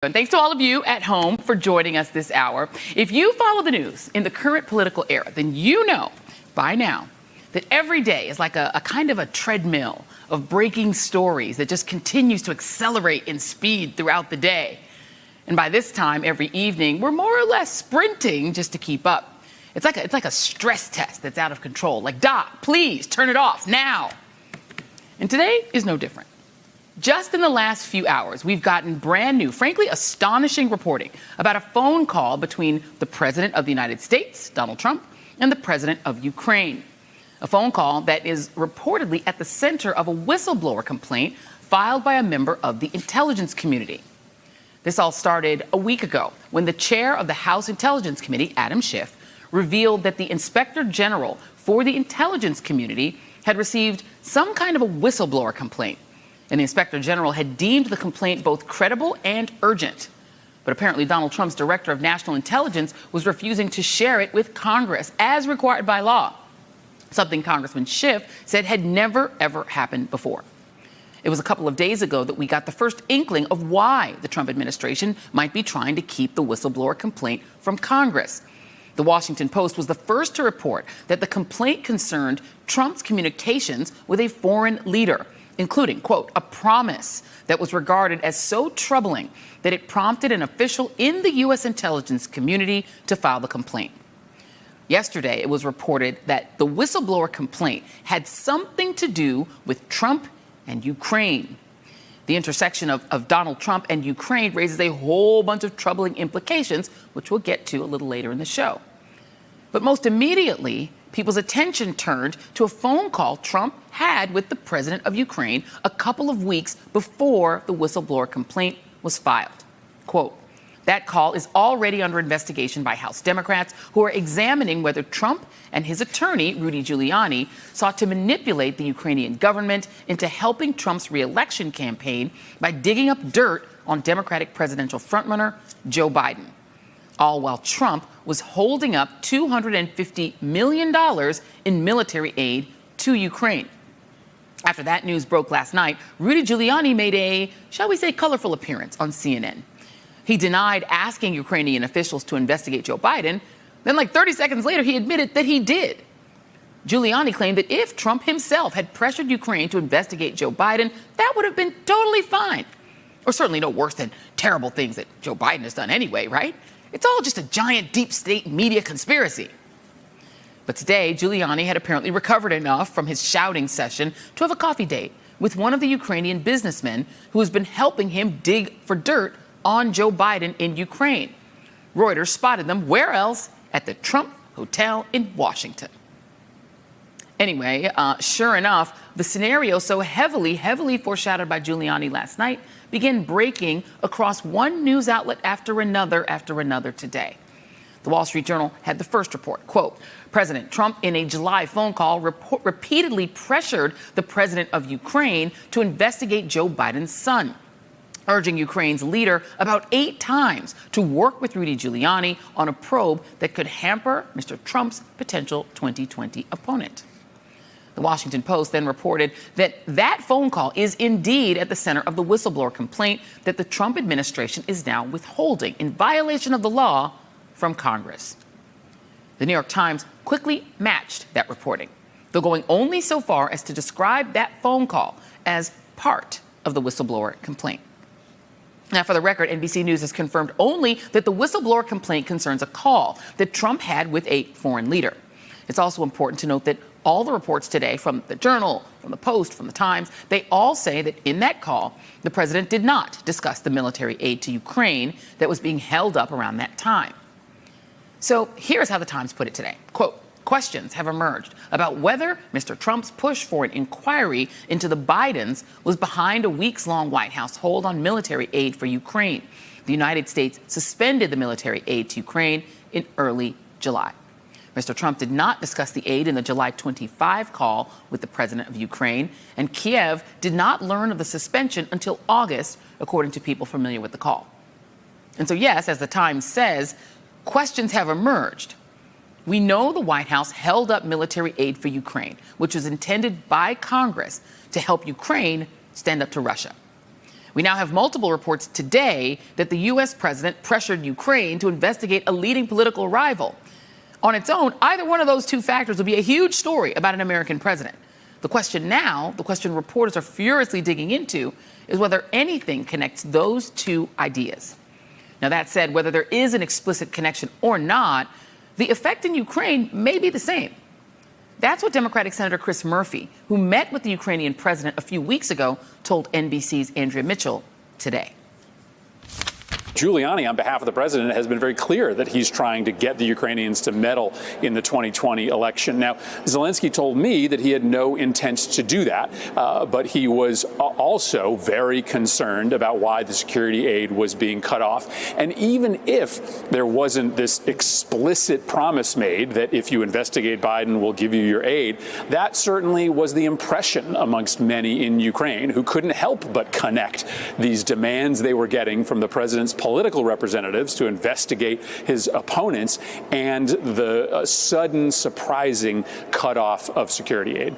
And thanks to all of you at home for joining us this hour. If you follow the news in the current political era, then you know by now that every day is like a kind of a treadmill of breaking stories that just continues to accelerate in speed throughout the day. And by this time, every evening, we're more or less sprinting just to keep up. It's like a stress test that's out of control. Like, Doc, please turn it off now. And today is no different. Just in the last few hours, we've gotten brand new, frankly astonishing reporting about a phone call between the President of the United States, Donald Trump, and the President of Ukraine. A phone call that is reportedly at the center of a whistleblower complaint filed by a member of the intelligence community. This all started a week ago when the chair of the House Intelligence Committee, Adam Schiff, revealed that the Inspector General for the intelligence community had received some kind of a whistleblower complaint. And the Inspector General had deemed the complaint both credible and urgent. But apparently Donald Trump's Director of National Intelligence was refusing to share it with Congress as required by law, something Congressman Schiff said had never, ever happened before. It was a couple of days ago that we got the first inkling of why the Trump administration might be trying to keep the whistleblower complaint from Congress. The Washington Post was the first to report that the complaint concerned Trump's communications with a foreign leader, including, quote, a promise that was regarded as so troubling that it prompted an official in the U.S. intelligence community to file the complaint. Yesterday, it was reported that the whistleblower complaint had something to do with Trump and Ukraine. The intersection of Donald Trump and Ukraine raises a whole bunch of troubling implications, which we'll get to a little later in the show. But most immediately, people's attention turned to a phone call Trump had with the president of Ukraine a couple of weeks before the whistleblower complaint was filed. Quote, that call is already under investigation by House Democrats who are examining whether Trump and his attorney, Rudy Giuliani, sought to manipulate the Ukrainian government into helping Trump's re-election campaign by digging up dirt on Democratic presidential frontrunner Joe Biden, all while Trump was holding up $250 million in military aid to Ukraine. After that news broke last night, Rudy Giuliani made a, shall we say, colorful appearance on CNN. He denied asking Ukrainian officials to investigate Joe Biden. Then, like 30 seconds later, he admitted that he did. Giuliani claimed that if Trump himself had pressured Ukraine to investigate Joe Biden, that would have been totally fine. Or certainly no worse than terrible things that Joe Biden has done anyway, right? It's all just a giant deep state media conspiracy. But today, Giuliani had apparently recovered enough from his shouting session to have a coffee date with one of the Ukrainian businessmen who has been helping him dig for dirt on Joe Biden in Ukraine. Reuters spotted them, where else? At the Trump Hotel in Washington. Anyway, sure enough, the scenario so heavily foreshadowed by Giuliani last night began breaking across one news outlet after another today. The Wall Street Journal had the first report, quote, President Trump in a July phone call repeatedly pressured the president of Ukraine to investigate Joe Biden's son, urging Ukraine's leader about 8 times to work with Rudy Giuliani on a probe that could hamper Mr. Trump's potential 2020 opponent. The Washington Post then reported that that phone call is indeed at the center of the whistleblower complaint that the Trump administration is now withholding in violation of the law from Congress. The New York Times quickly matched that reporting, though going only so far as to describe that phone call as part of the whistleblower complaint. Now, for the record, NBC News has confirmed only that the whistleblower complaint concerns a call that Trump had with a foreign leader. It's also important to note that all the reports today from the Journal, from the Post, from the Times, they all say that in that call, the president did not discuss the military aid to Ukraine that was being held up around that time. So here's how the Times put it today. Quote, questions have emerged about whether Mr. Trump's push for an inquiry into the Bidens was behind a weeks-long White House hold on military aid for Ukraine. The United States suspended the military aid to Ukraine in early July. Mr. Trump did not discuss the aid in the July 25 call with the president of Ukraine, and Kiev did not learn of the suspension until August, according to people familiar with the call. And so, yes, as the Times says, questions have emerged. We know the White House held up military aid for Ukraine, which was intended by Congress to help Ukraine stand up to Russia. We now have multiple reports today that the U.S. president pressured Ukraine to investigate a leading political rival. On its own, either one of those two factors would be a huge story about an American president. The question now, the question reporters are furiously digging into, is whether anything connects those two ideas. Now, that said, whether there is an explicit connection or not, the effect in Ukraine may be the same. That's what Democratic Senator Chris Murphy, who met with the Ukrainian president a few weeks ago, told NBC's Andrea Mitchell today. Giuliani, on behalf of the president, has been very clear that he's trying to get the Ukrainians to meddle in the 2020 election. Now, Zelensky told me that he had no intent to do that, but he was also very concerned about why the security aid was being cut off. And even if there wasn't this explicit promise made that if you investigate Biden, we'll give you your aid, that certainly was the impression amongst many in Ukraine who couldn't help but connect these demands they were getting from the president's political representatives to investigate his opponents and the sudden, surprising cutoff of security aid.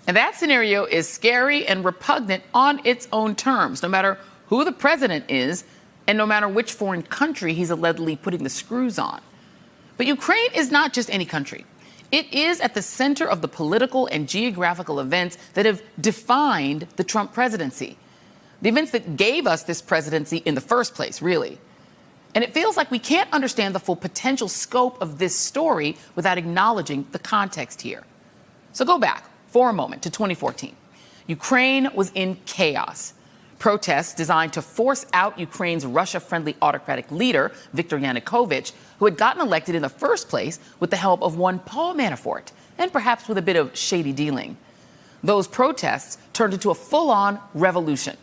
And that scenario is scary and repugnant on its own terms, no matter who the president is and no matter which foreign country he's allegedly putting the screws on. But Ukraine is not just any country. It is at the center of the political and geographical events that have defined the Trump presidency. The events that gave us this presidency in the first place, really. And it feels like we can't understand the full potential scope of this story without acknowledging the context here. So go back for a moment to 2014. Ukraine was in chaos. Protests designed to force out Ukraine's Russia-friendly autocratic leader, Viktor Yanukovych, who had gotten elected in the first place with the help of one Paul Manafort, and perhaps with a bit of shady dealing. Those protests turned into a full-on revolution.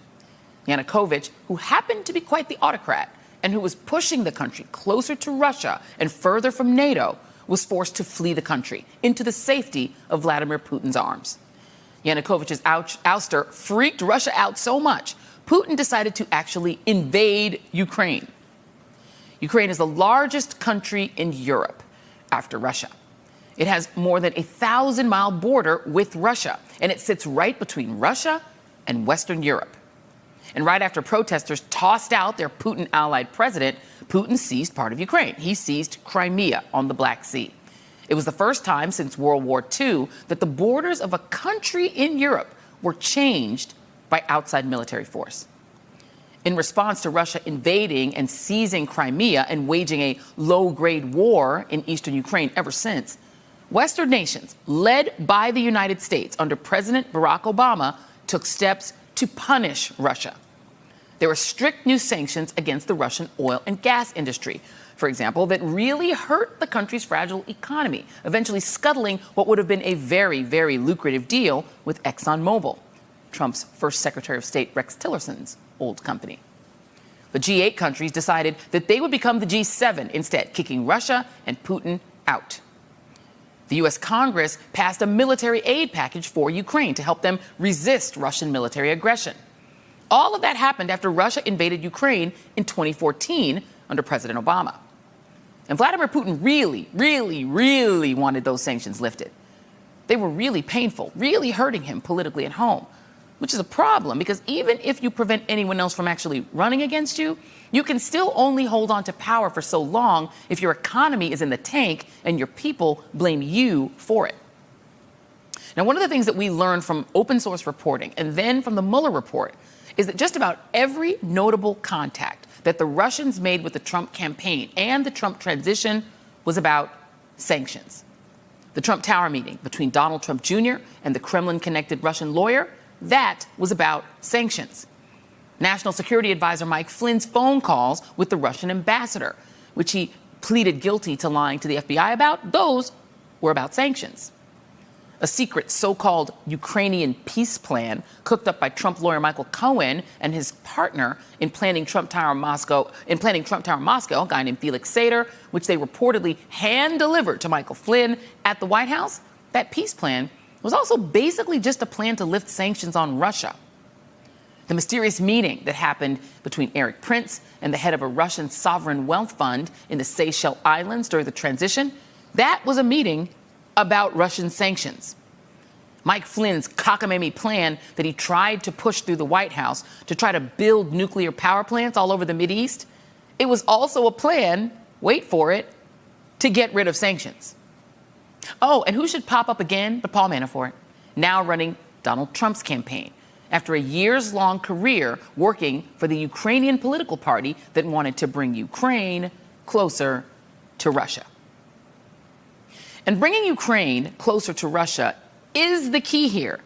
Yanukovych, who happened to be quite the autocrat and who was pushing the country closer to Russia and further from NATO, was forced to flee the country into the safety of Vladimir Putin's arms. Yanukovych's ouster freaked Russia out so much, Putin decided to actually invade Ukraine. Ukraine is the largest country in Europe after Russia. It has more than 1,000-mile border with Russia, and it sits right between Russia and Western Europe. And right after protesters tossed out their Putin-allied president, Putin seized part of Ukraine. He seized Crimea on the Black Sea. It was the first time since World War II that the borders of a country in Europe were changed by outside military force. In response to Russia invading and seizing Crimea and waging a low-grade war in eastern Ukraine ever since, Western nations, led by the United States under President Barack Obama, took steps to punish Russia. There were strict new sanctions against the Russian oil and gas industry, for example, that really hurt the country's fragile economy, eventually scuttling what would have been a very, very lucrative deal with ExxonMobil, Trump's first Secretary of State Rex Tillerson's old company. The G8 countries decided that they would become the G7 instead, kicking Russia and Putin out. The U.S. Congress passed a military aid package for Ukraine to help them resist Russian military aggression. All of that happened after Russia invaded Ukraine in 2014 under President Obama. And Vladimir Putin really wanted those sanctions lifted. They were really painful, really hurting him politically at home, which is a problem because even if you prevent anyone else from actually running against you, you can still only hold on to power for so long if your economy is in the tank and your people blame you for it. Now, one of the things that we learned from open source reporting and then from the Mueller report is that just about every notable contact that the Russians made with the Trump campaign and the Trump transition was about sanctions. The Trump Tower meeting between Donald Trump Jr. and the Kremlin-connected Russian lawyer, that was about sanctions. National Security Advisor Mike Flynn's phone calls with the Russian ambassador, which he pleaded guilty to lying to the FBI about, those were about sanctions. A secret so-called Ukrainian peace plan cooked up by Trump lawyer Michael Cohen and his partner in planning Trump Tower Moscow, a guy named Felix Sater, which they reportedly hand-delivered to Michael Flynn at the White House. That peace plan was also basically just a plan to lift sanctions on Russia. The mysterious meeting that happened between Eric Prince and the head of a Russian sovereign wealth fund in the Seychelles Islands during the transition, that was a meeting about Russian sanctions. Mike Flynn's cockamamie plan that he tried to push through the White House to try to build nuclear power plants all over the Mideast, it was also a plan, wait for it, to get rid of sanctions. Oh, and who should pop up again but Paul Manafort, now running Donald Trump's campaign after a years-long career working for the Ukrainian political party that wanted to bring Ukraine closer to Russia. And bringing Ukraine closer to Russia is the key here.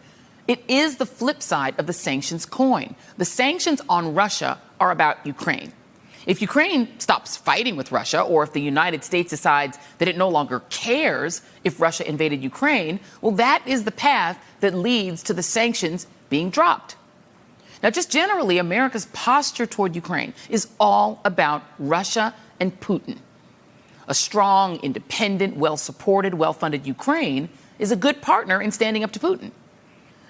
It is the flip side of the sanctions coin. The sanctions on Russia are about Ukraine. If Ukraine stops fighting with Russia, or if the United States decides that it no longer cares if Russia invaded Ukraine, well, that is the path that leads to the sanctions being dropped. Now, just generally, America's posture toward Ukraine is all about Russia and Putin. A strong, independent, well-supported, well-funded Ukraine is a good partner in standing up to Putin.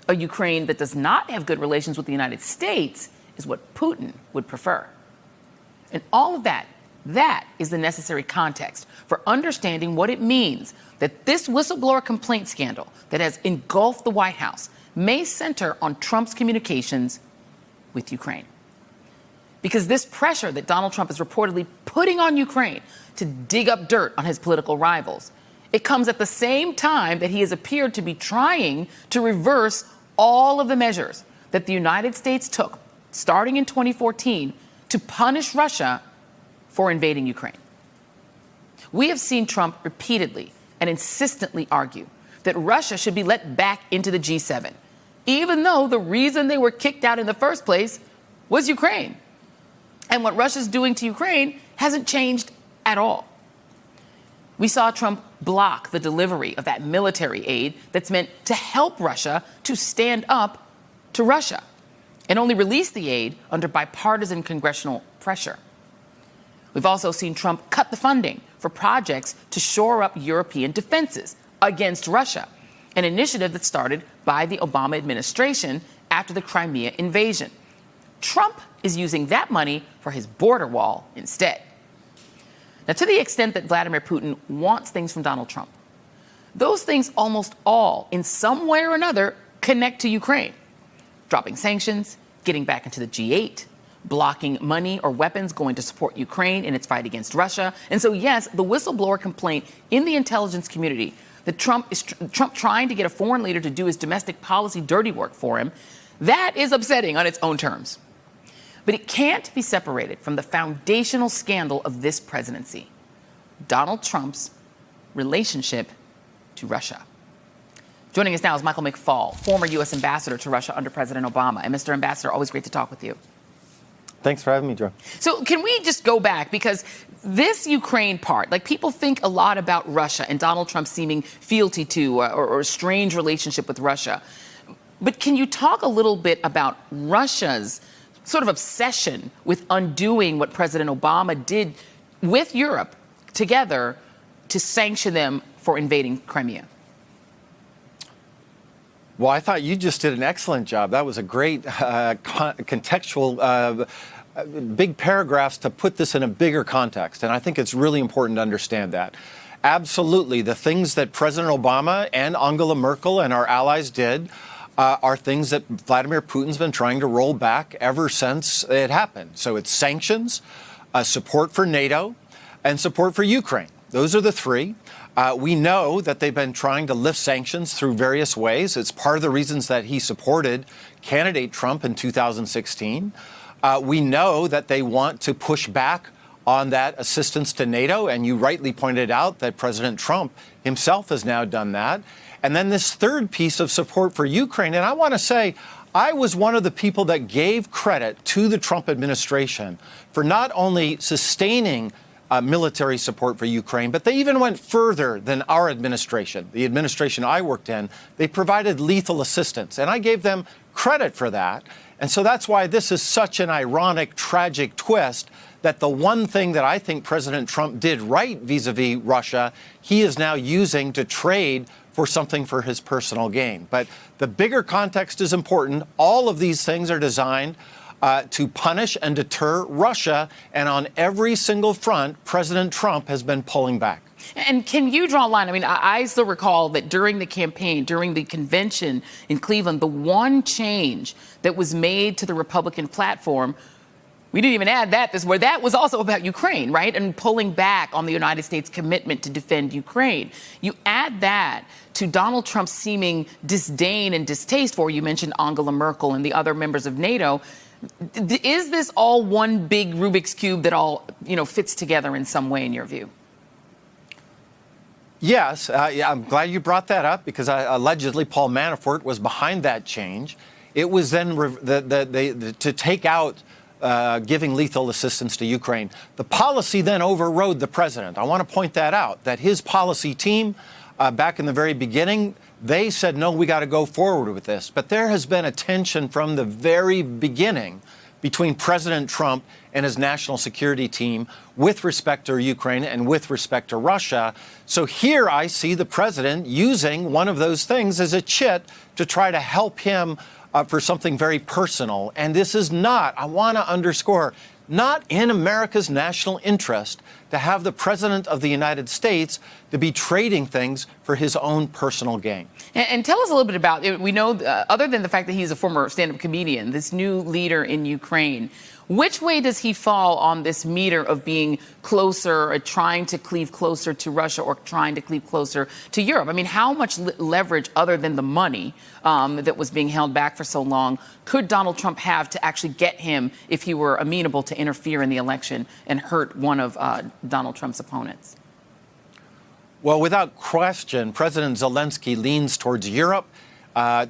A Ukraine that does not have good relations with the United States is what Putin would prefer. And all of that is the necessary context for understanding what it means that this whistleblower complaint scandal that has engulfed the White House may center on Trump's communications with Ukraine. Because this pressure that Donald Trump is reportedly putting on Ukraine to dig up dirt on his political rivals, it comes at the same time that he has appeared to be trying to reverse all of the measures that the United States took starting in 2014 to punish Russia for invading Ukraine. We have seen Trump repeatedly and insistently argue that Russia should be let back into the G7, even though the reason they were kicked out in the first place was Ukraine. And what Russia's doing to Ukraine hasn't changed at all. We saw Trump block the delivery of that military aid that's meant to help Russia to stand up to Russia, and only release the aid under bipartisan congressional pressure. We've also seen Trump cut the funding for projects to shore up European defenses against Russia, an initiative that started by the Obama administration after the Crimea invasion. Trump is using that money for his border wall instead. Now, to the extent that Vladimir Putin wants things from Donald Trump, those things almost all, in some way or another, connect to Ukraine. Dropping sanctions, getting back into the G8, blocking money or weapons going to support Ukraine in its fight against Russia. And so, yes, the whistleblower complaint in the intelligence community that Trump trying to get a foreign leader to do his domestic policy dirty work for him, that is upsetting on its own terms. But it can't be separated from the foundational scandal of this presidency, Donald Trump's relationship to Russia. Joining us now is Michael McFaul, former U.S. ambassador to Russia under President Obama. And Mr. Ambassador, always great to talk with you. Thanks for having me, Joe. So can we just go back? Because this Ukraine part, like, people think a lot about Russia and Donald Trump's seeming fealty to or strange relationship with Russia. But can you talk a little bit about Russia's sort of obsession with undoing what President Obama did with Europe together to sanction them for invading Crimea? Well, I thought you just did an excellent job. That was a great contextual, big paragraphs to put this in a bigger context. And I think it's really important to understand that. Absolutely, the things that President Obama and Angela Merkel and our allies did are things that Vladimir Putin's been trying to roll back ever since it happened. So it's sanctions, support for NATO, and support for Ukraine. Those are the three. We know that they've been trying to lift sanctions through various ways. It's part of the reasons that he supported candidate Trump in 2016. We know that they want to push back on that assistance to NATO, and you rightly pointed out that President Trump himself has now done that. And then this third piece of support for Ukraine, and I want to say, I was one of the people that gave credit to the Trump administration for not only sustaining military support for Ukraine, but they even went further than our administration, the administration I worked in. They provided lethal assistance, and I gave them credit for that. And so that's why this is such an ironic, tragic twist that the one thing that I think President Trump did right vis-a-vis Russia, he is now using to trade for something for his personal gain. But the bigger context is important. All of these things are designed to punish and deter Russia. And on every single front, President Trump has been pulling back. And can you draw a line? I mean, I still recall that during the campaign, during the convention in Cleveland, the one change that was made to the Republican platform, we didn't even add that this where that was also about Ukraine, right? And pulling back on the United States commitment to defend Ukraine. You add that to Donald Trump's seeming disdain and distaste for, you mentioned Angela Merkel and the other members of NATO. Is this all one big Rubik's Cube that all, fits together in some way in your view? Yes, I'm glad you brought that up because allegedly Paul Manafort was behind that change. It was then to take out giving lethal assistance to Ukraine. The policy then overrode the president. I want to point that out, that his policy team back in the very beginning, they said, no, we got to go forward with this. But there has been a tension from the very beginning between President Trump and his national security team with respect to Ukraine and with respect to Russia. So here I see the president using one of those things as a chit to try to help him for something very personal. And this is not, I want to underscore, not in America's national interest to have the President of the United States to be trading things for his own personal gain. And tell us a little bit about it. We know, other than the fact that he's a former stand-up comedian, this new leader in Ukraine, which way does he fall on this meter of being closer, or trying to cleave closer to Russia or trying to cleave closer to Europe? I mean, how much leverage, other than the money that was being held back for so long, could Donald Trump have to actually get him if he were amenable to interfere in the election and hurt one of Donald Trump's opponents? Well, without question, President Zelensky leans towards Europe,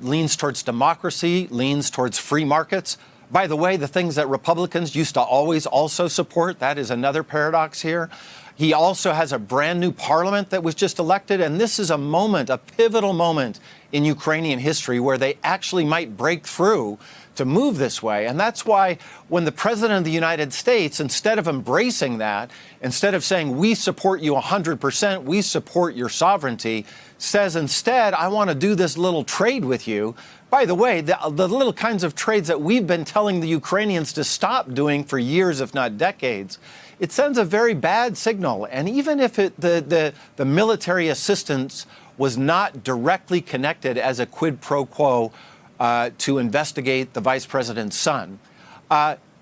leans towards democracy, leans towards free markets. By the way, the things that Republicans used to always also support, that is another paradox here. He also has a brand new parliament that was just elected, and this is a moment, a pivotal moment in Ukrainian history where they actually might break through to move this way. And that's why when the President of the United States, instead of embracing that, instead of saying, we support you 100%, we support your sovereignty, says instead, I want to do this little trade with you. By the way, the little kinds of trades that we've been telling the Ukrainians to stop doing for years, if not decades, it sends a very bad signal. And even if the military assistance was not directly connected as a quid pro quo to investigate the vice president's son,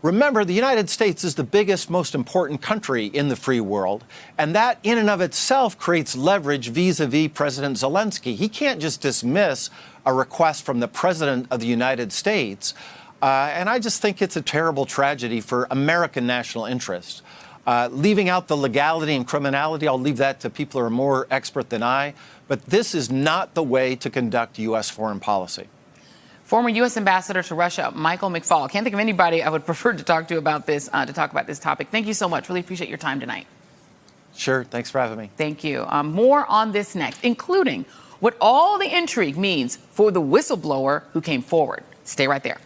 remember, the United States is the biggest, most important country in the free world, and that in and of itself creates leverage vis-a-vis President Zelensky. He can't just dismiss a request from the President of the United States, and I just think it's a terrible tragedy for American national interest. Leaving out the legality and criminality, I'll leave that to people who are more expert than I, but this is not the way to conduct U.S. foreign policy. Former U.S. Ambassador to Russia, Michael McFaul. Can't think of anybody I would prefer to talk to about this, to talk about this topic. Thank you so much. Really appreciate your time tonight. Sure. Thanks for having me. Thank you. More on this next, including what all the intrigue means for the whistleblower who came forward. Stay right there.